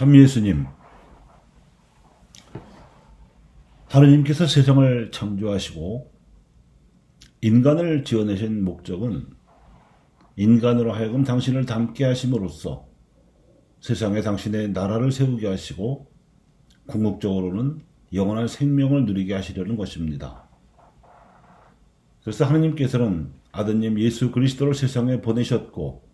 참 예수님, 하느님께서 세상을 창조하시고 인간을 지어내신 목적은 인간으로 하여금 당신을 닮게 하심으로써 세상에 당신의 나라를 세우게 하시고 궁극적으로는 영원한 생명을 누리게 하시려는 것입니다. 그래서 하느님께서는 아드님 예수 그리스도를 세상에 보내셨고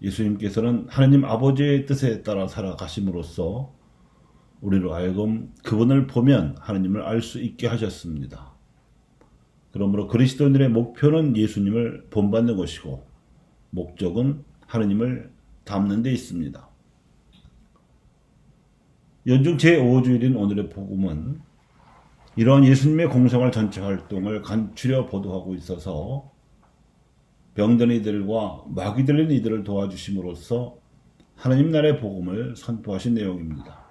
예수님께서는 하느님 아버지의 뜻에 따라 살아가심으로써 우리로 하여금 그분을 보면 하느님을 알 수 있게 하셨습니다. 그러므로 그리스도인들의 목표는 예수님을 본받는 것이고 목적은 하느님을 닮는 데 있습니다. 연중 제5주일인 오늘의 복음은 이러한 예수님의 공생활 전체 활동을 간추려 보도하고 있어서 병든 이들과 마귀 들린 이들을 도와주심으로써 하느님 나라의 복음을 선포하신 내용입니다.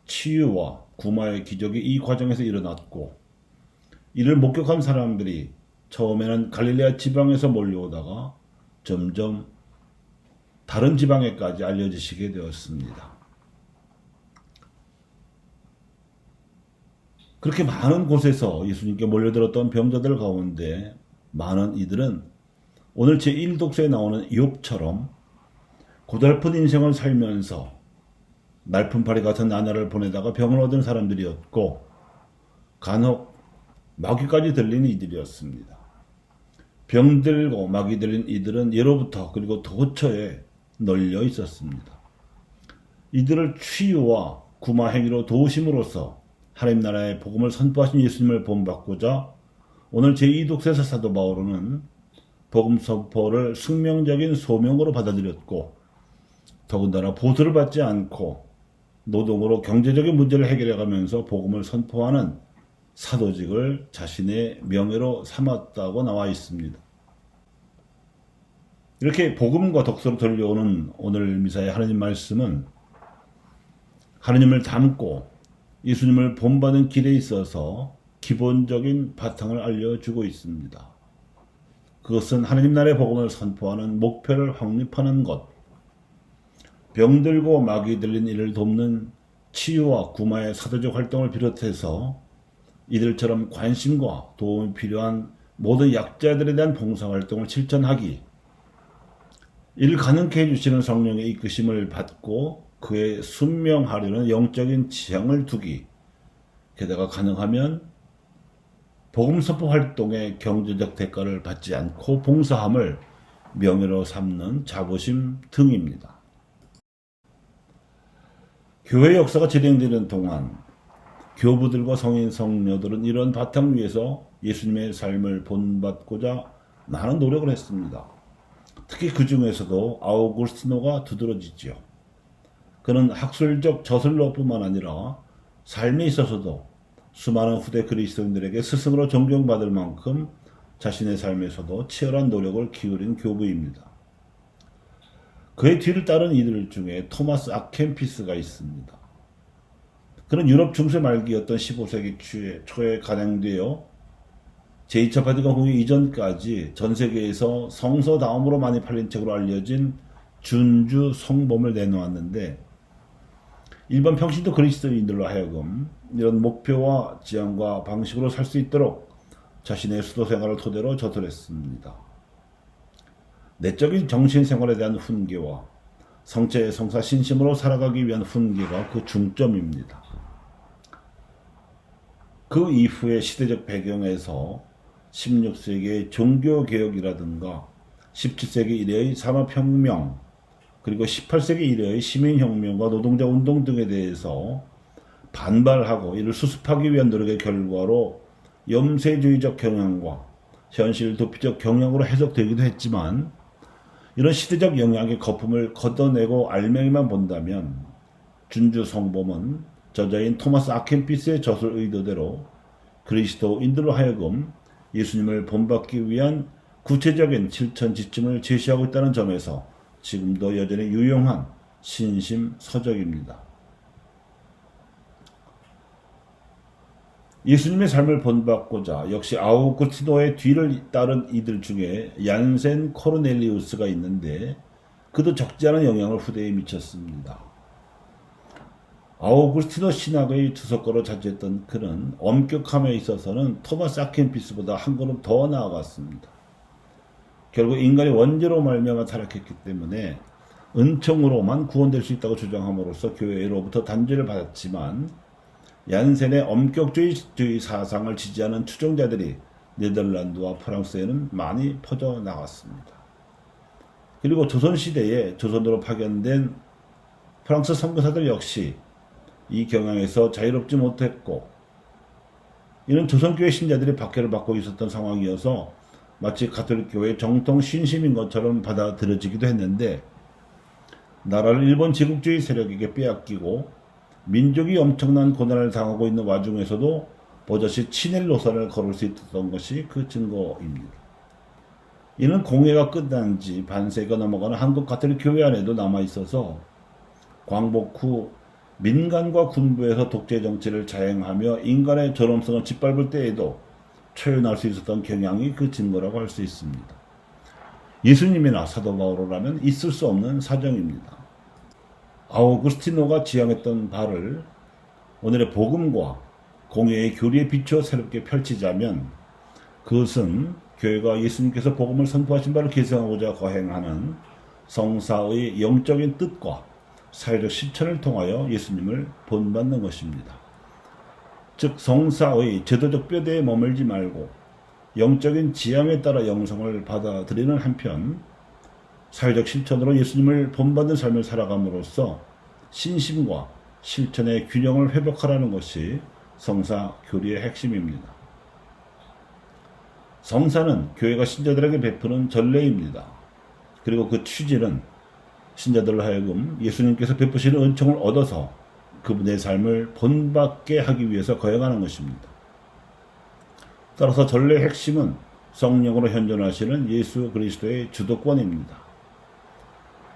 치유와 구마의 기적이 이 과정에서 일어났고 이를 목격한 사람들이 처음에는 갈릴레아 지방에서 몰려오다가 점점 다른 지방에까지 알려지시게 되었습니다. 그렇게 많은 곳에서 예수님께 몰려들었던 병자들 가운데 많은 이들은 오늘 제1독서에 나오는 욥처럼 고달픈 인생을 살면서 날품파리 같은 나날을 보내다가 병을 얻은 사람들이었고 간혹 마귀까지 들린 이들이었습니다. 병들고 마귀 들린 이들은 예로부터 그리고 도처에 널려 있었습니다. 이들을 치유와 구마 행위로 도우심으로써 하나님 나라의 복음을 선포하신 예수님을 본받고자 오늘 제2독서에서 사도 바울은 복음 선포를 숙명적인 소명으로 받아들였고 더군다나 보수를 받지 않고 노동으로 경제적인 문제를 해결해가면서 복음을 선포하는 사도직을 자신의 명예로 삼았다고 나와 있습니다. 이렇게 복음과 독서로 들려오는 오늘 미사의 하나님 말씀은 하나님을 닮고 예수님을 본받는 길에 있어서 기본적인 바탕을 알려주고 있습니다. 그것은 하나님 나라의 복음을 선포하는 목표를 확립하는 것, 병들고 마귀 들린 이를 돕는 치유와 구마의 사도적 활동을 비롯해서 이들처럼 관심과 도움이 필요한 모든 약자들에 대한 봉사활동을 실천하기, 이를 가능케 해주시는 성령의 이끄심을 받고 그에 순명하려는 영적인 지향을 두기, 게다가 가능하면 복음 선포 활동의 경제적 대가를 받지 않고 봉사함을 명예로 삼는 자부심 등입니다. 교회 역사가 진행되는 동안 교부들과 성인 성녀들은 이런 바탕 위에서 예수님의 삶을 본받고자 많은 노력을 했습니다. 특히 그 중에서도 아우구스티노가 두드러지죠. 그는 학술적 저술로뿐만 아니라 삶에 있어서도 수많은 후대 그리스도인들에게 스승으로 존경받을 만큼 자신의 삶에서도 치열한 노력을 기울인 교부입니다. 그의 뒤를 따른 이들 중에 토마스 아켄피스가 있습니다. 그는 유럽 중세 말기였던 15세기 초에 간행되어 제2차 바티칸 공회 이전까지 전 세계에서 성서 다음으로 많이 팔린 책으로 알려진 준주 성범을 내놓았는데 일반 평신도 그리스도인들로 하여금 이런 목표와 지향과 방식으로 살 수 있도록 자신의 수도 생활을 토대로 저술했습니다. 내적인 정신 생활에 대한 훈계와 성체 성사 신심으로 살아가기 위한 훈계가 그 중점입니다. 그 이후의 시대적 배경에서 16세기의 종교개혁이라든가 17세기 이래의 산업혁명 그리고 18세기 이래의 시민혁명과 노동자 운동 등에 대해서 반발하고 이를 수습하기 위한 노력의 결과로 염세주의적 경향과 현실 도피적 경향으로 해석되기도 했지만 이런 시대적 영향의 거품을 걷어내고 알맹이만 본다면 준주 성범은 저자인 토마스 아켄피스의 저술 의도대로 그리스도인들로 하여금 예수님을 본받기 위한 구체적인 실천 지침을 제시하고 있다는 점에서 지금도 여전히 유용한 신심서적입니다. 예수님의 삶을 본받고자 역시 아우구스티노의 뒤를 따른 이들 중에 얀센 코르넬리우스가 있는데 그도 적지 않은 영향을 후대에 미쳤습니다. 아우구스티노 신학의 주석가로 자주했던 그는 엄격함에 있어서는 토마스 아킨피스보다 한 걸음 더 나아갔습니다. 결국 인간이 원죄로 말미암아 타락했기 때문에 은총으로만 구원될 수 있다고 주장함으로써 교회로부터 단죄를 받았지만, 얀센의 엄격주의 사상을 지지하는 추종자들이 네덜란드와 프랑스에는 많이 퍼져나갔습니다. 그리고 조선시대에 조선으로 파견된 프랑스 선교사들 역시 이 경향에서 자유롭지 못했고, 이는 조선교회 신자들이 박해를 받고 있었던 상황이어서 마치 가톨릭교회의 정통 신심인 것처럼 받아들여지기도 했는데, 나라를 일본 제국주의 세력에게 빼앗기고 민족이 엄청난 고난을 당하고 있는 와중에서도 버젓이 친일 노선을 걸을 수 있었던 것이 그 증거입니다. 이는 공회가 끝난 지 반세기가 넘어가는 한국 가톨릭 교회 안에도 남아있어서 광복 후 민간과 군부에서 독재 정치를 자행하며 인간의 존엄성을 짓밟을 때에도 초연할 수 있었던 경향이 그 증거라고 할 수 있습니다. 예수님이나 사도 바오로라면 있을 수 없는 사정입니다. 아우구스티노가 지향했던 바를 오늘의 복음과 공예의 교리에 비추어 새롭게 펼치자면, 그것은 교회가 예수님께서 복음을 선포하신 바를 계승하고자 거행하는 성사의 영적인 뜻과 사회적 실천을 통하여 예수님을 본받는 것입니다. 즉 성사의 제도적 뼈대에 머물지 말고 영적인 지향에 따라 영성을 받아들이는 한편, 사회적 실천으로 예수님을 본받는 삶을 살아감으로써 신심과 실천의 균형을 회복하라는 것이 성사 교리의 핵심입니다. 성사는 교회가 신자들에게 베푸는 전례입니다. 그리고 그 취지는 신자들로 하여금 예수님께서 베푸시는 은총을 얻어서 그분의 삶을 본받게 하기 위해서 거행하는 것입니다. 따라서 전례의 핵심은 성령으로 현존하시는 예수 그리스도의 주도권입니다.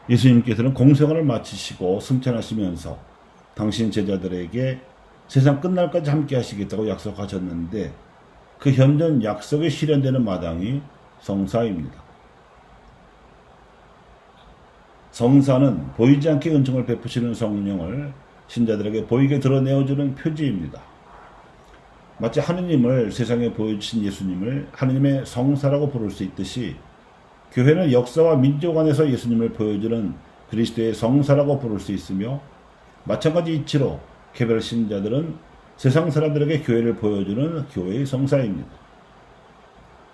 예수님께서는 공생활을 마치시고 승천하시면서 당신 제자들에게 세상 끝날까지 함께 하시겠다고 약속하셨는데, 그 현존 약속이 실현되는 마당이 성사입니다. 성사는 보이지 않게 은총을 베푸시는 성령을 신자들에게 보이게 드러내어주는 표지입니다. 마치 하느님을 세상에 보여주신 예수님을 하느님의 성사라고 부를 수 있듯이, 교회는 역사와 민족 안에서 예수님을 보여주는 그리스도의 성사라고 부를 수 있으며, 마찬가지 이치로 개별 신자들은 세상 사람들에게 교회를 보여주는 교회의 성사입니다.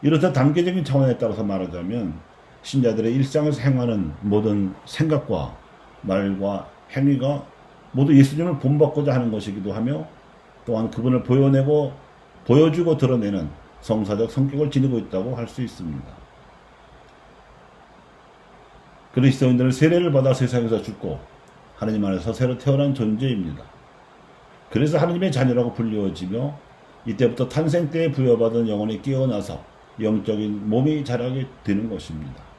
이렇듯 단계적인 차원에 따라서 말하자면, 신자들의 일상에서 행하는 모든 생각과 말과 행위가 모두 예수님을 본받고자 하는 것이기도 하며, 또한 그분을 보여주고 드러내는 성사적 성격을 지니고 있다고 할 수 있습니다. 그리스도인들은 세례를 받아 세상에서 죽고 하느님 안에서 새로 태어난 존재입니다. 그래서 하느님의 자녀라고 불리워지며, 이때부터 탄생 때에 부여받은 영혼이 깨어나서 영적인 몸이 자라게 되는 것입니다.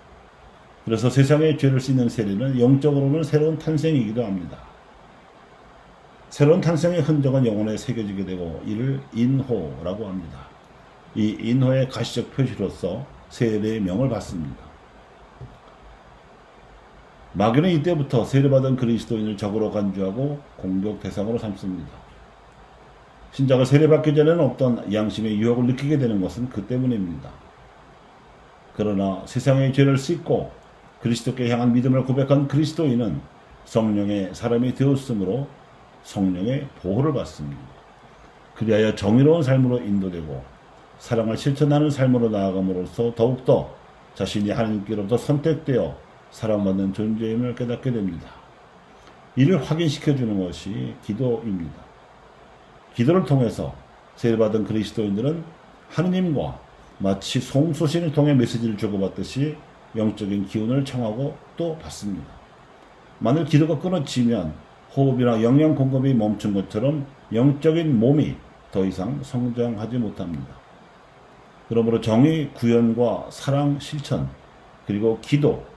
그래서 세상의 죄를 씻는 세례는 영적으로는 새로운 탄생이기도 합니다. 새로운 탄생의 흔적은 영혼에 새겨지게 되고, 이를 인호라고 합니다. 이 인호의 가시적 표시로서 세례의 명을 받습니다. 마귀는 이때부터 세례받은 그리스도인을 적으로 간주하고 공격 대상으로 삼습니다. 신자가 세례받기 전에는 없던 양심의 유혹을 느끼게 되는 것은 그 때문입니다. 그러나 세상의 죄를 씻고 그리스도께 향한 믿음을 고백한 그리스도인은 성령의 사람이 되었으므로 성령의 보호를 받습니다. 그리하여 정의로운 삶으로 인도되고 사랑을 실천하는 삶으로 나아감으로써 더욱더 자신이 하나님께로부터 선택되어 사랑받는 존재임을 깨닫게 됩니다. 이를 확인시켜주는 것이 기도입니다. 기도를 통해서 세례받은 그리스도인들은 하느님과 마치 송수신을 통해 메시지를 주고받듯이 영적인 기운을 청하고 또 받습니다. 만일 기도가 끊어지면 호흡이나 영양 공급이 멈춘 것처럼 영적인 몸이 더 이상 성장하지 못합니다. 그러므로 정의, 구현과 사랑, 실천, 그리고 기도,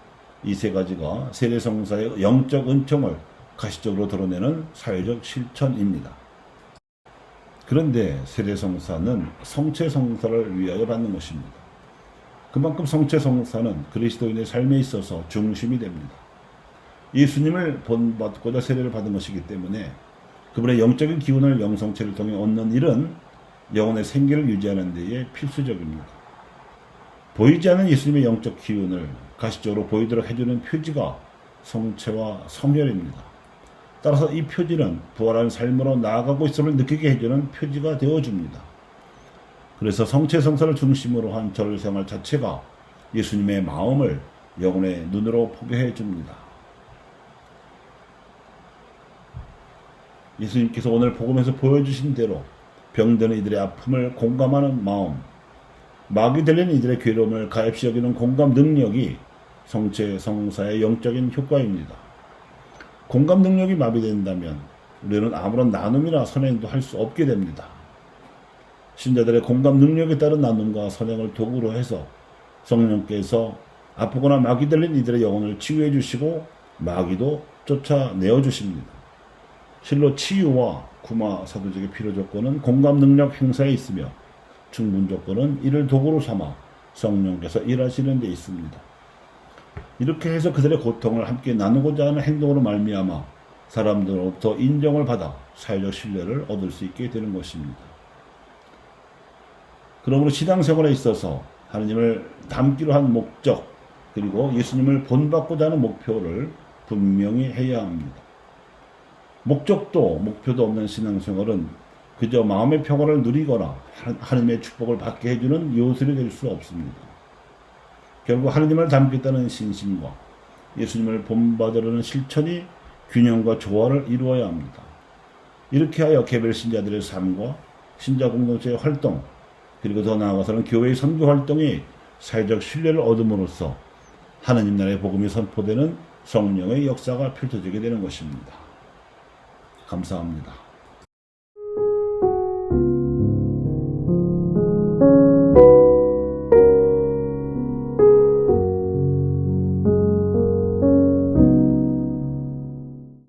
이 세 가지가 세례성사의 영적 은총을 가시적으로 드러내는 사회적 실천입니다. 그런데 세례성사는 성체성사를 위하여 받는 것입니다. 그만큼 성체성사는 그리스도인의 삶에 있어서 중심이 됩니다. 예수님을 본받고자 세례를 받은 것이기 때문에 그분의 영적인 기운을 영성체를 통해 얻는 일은 영혼의 생기를 유지하는 데에 필수적입니다. 보이지 않는 예수님의 영적 기운을 가시적으로 보이도록 해주는 표지가 성체와 성혈입니다. 따라서 이 표지는 부활한 삶으로 나아가고 있음을 느끼게 해주는 표지가 되어줍니다. 그래서 성체 성사를 중심으로 한 절 생활 자체가 예수님의 마음을 영혼의 눈으로 보게 해줍니다. 예수님께서 오늘 복음에서 보여주신 대로 병드는 이들의 아픔을 공감하는 마음, 마귀 들린 이들의 괴로움을 가엾이 여기는 공감 능력이 성체 성사의 영적인 효과입니다. 공감 능력이 마비된다면 우리는 아무런 나눔이나 선행도 할 수 없게 됩니다. 신자들의 공감 능력에 따른 나눔과 선행을 도구로 해서 성령께서 아프거나 마귀 들린 이들의 영혼을 치유해 주시고 마귀도 쫓아내어 주십니다. 실로 치유와 구마 사도직의 필요 조건은 공감 능력 행사에 있으며 충분 조건은 이를 도구로 삼아 성령께서 일하시는 데 있습니다. 이렇게 해서 그들의 고통을 함께 나누고자 하는 행동으로 말미암아 사람들로부터 인정을 받아 사회적 신뢰를 얻을 수 있게 되는 것입니다. 그러므로 신앙생활에 있어서 하느님을 닮기로 한 목적 그리고 예수님을 본받고자 하는 목표를 분명히 해야 합니다. 목적도 목표도 없는 신앙생활은 그저 마음의 평화를 누리거나 하느님의 축복을 받게 해주는 요술이 될 수 없습니다. 결국 하느님을 닮겠다는 신심과 예수님을 본받으려는 실천이 균형과 조화를 이루어야 합니다. 이렇게 하여 개별 신자들의 삶과 신자 공동체의 활동 그리고 더 나아가서는 교회의 선교 활동이 사회적 신뢰를 얻음으로써 하느님 나라의 복음이 선포되는 성령의 역사가 펼쳐지게 되는 것입니다. 감사합니다.